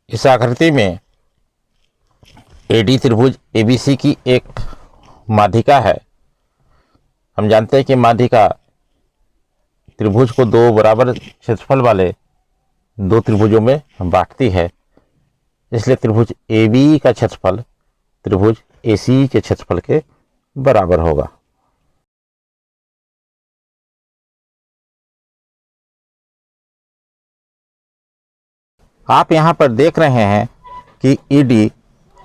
इस आकृति में एडी त्रिभुज एबीसी की एक माध्यिका है। हम जानते हैं कि माध्यिका त्रिभुज को दो बराबर क्षेत्रफल वाले दो त्रिभुजों में बांटती है, इसलिए त्रिभुज AB का क्षेत्रफल त्रिभुज AC के क्षेत्रफल के बराबर होगा। आप यहाँ पर देख रहे हैं कि ED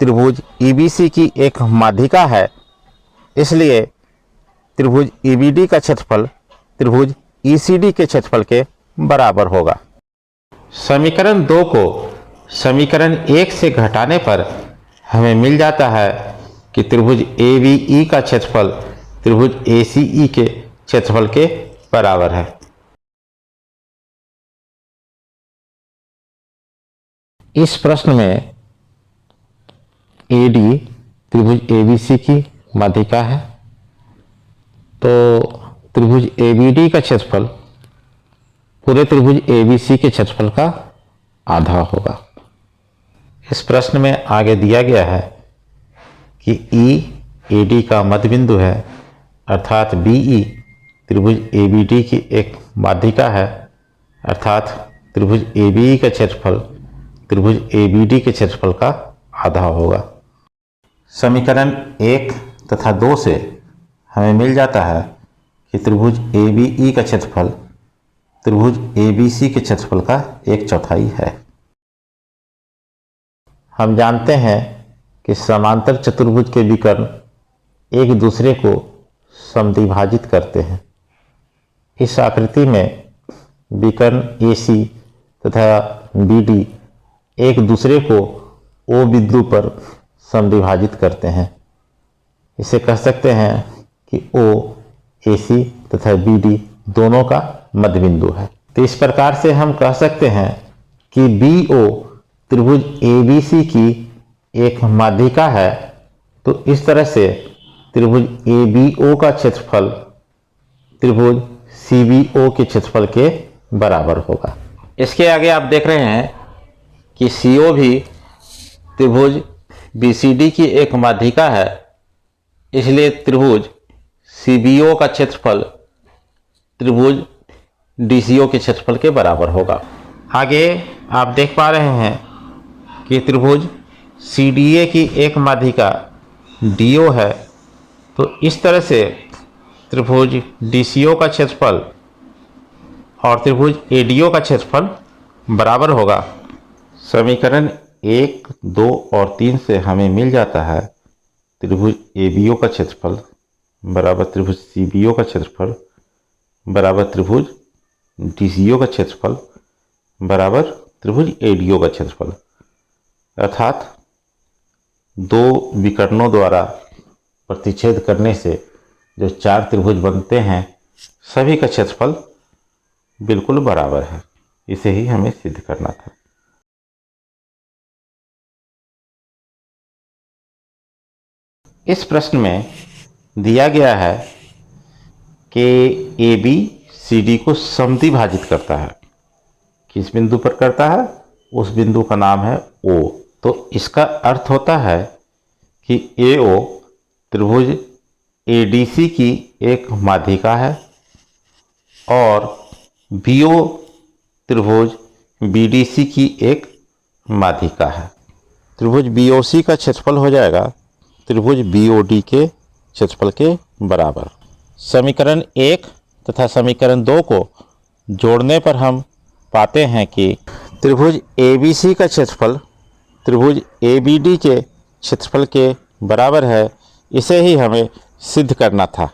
त्रिभुज EBC की एक माध्यिका है, इसलिए त्रिभुज EBD का क्षेत्रफल त्रिभुज ECD के क्षेत्रफल के बराबर होगा। समीकरण 2 को समीकरण 1 से घटाने पर हमें मिल जाता है कि त्रिभुज ABE का क्षेत्रफल त्रिभुज ACE के क्षेत्रफल के बराबर है। इस प्रश्न में AD त्रिभुज ABC की माध्यिका है, तो त्रिभुज ABD का क्षेत्रफल पूरे त्रिभुज ABC के क्षेत्रफल का आधा होगा। इस प्रश्न में आगे दिया गया है कि E AD का मध्य बिंदु है, अर्थात BE त्रिभुज ABD की एक माध्यिका है, अर्थात त्रिभुज ABE का क्षेत्रफल त्रिभुज ABD के क्षेत्रफल का आधा होगा। समीकरण 1 तथा 2 से हमें मिल जाता है कि त्रिभुज ABE का क्षेत्रफल त्रिभुज ABC के क्षेत्रफल का 1/4 है। हम जानते हैं कि समांतर चतुर्भुज के विकर्ण एक दूसरे को समद्विभाजित करते हैं। इस आकृति में विकर्ण AC तथा BD एक दूसरे को O बिंदु पर समद्विभाजित करते हैं। इसे कह सकते हैं कि O AC तथा BD दोनों का मध्य बिंदु है। तो इस प्रकार से हम कह सकते हैं कि BO त्रिभुज ABC की एक माध्यिका है, तो इस तरह से त्रिभुज ABO का क्षेत्रफल त्रिभुज CBO के क्षेत्रफल के बराबर होगा। इसके आगे आप देख रहे हैं कि CO भी त्रिभुज BCD की एक माध्यिका है, इसलिए त्रिभुज CBO का क्षेत्रफल त्रिभुज DCO के क्षेत्रफल के बराबर होगा। आगे आप देख पा रहे हैं कि त्रिभुज CDA की एक माध्यिका DO है, तो इस तरह से त्रिभुज DCO का क्षेत्रफल और त्रिभुज ADO का क्षेत्रफल बराबर होगा। समीकरण 1, 2 और 3 से हमें मिल जाता है त्रिभुज ABO का क्षेत्रफल बराबर त्रिभुज CBO का क्षेत्रफल बराबर त्रिभुज DCO का क्षेत्रफल बराबर त्रिभुज ADO का क्षेत्रफल, अर्थात दो विकर्णों द्वारा प्रतिच्छेद करने से जो 4 त्रिभुज बनते हैं, सभी का क्षेत्रफल बिल्कुल बराबर है। इसे ही हमें सिद्ध करना था। इस प्रश्न में दिया गया है कि AB CD को समद्विभाजित करता है। किस बिंदु पर करता है? उस बिंदु का नाम है O। तो इसका अर्थ होता है कि AO त्रिभुज ADC की एक माध्यिका है और BO त्रिभुज BDC की एक माध्यिका है। त्रिभुज BOC का क्षेत्रफल हो जाएगा त्रिभुज BOD के क्षेत्रफल के बराबर। समीकरण 1 तथा समीकरण 2 को जोड़ने पर हम पाते हैं कि त्रिभुज ABC का क्षेत्रफल त्रिभुज ABD के क्षेत्रफल के बराबर है। इसे ही हमें सिद्ध करना था।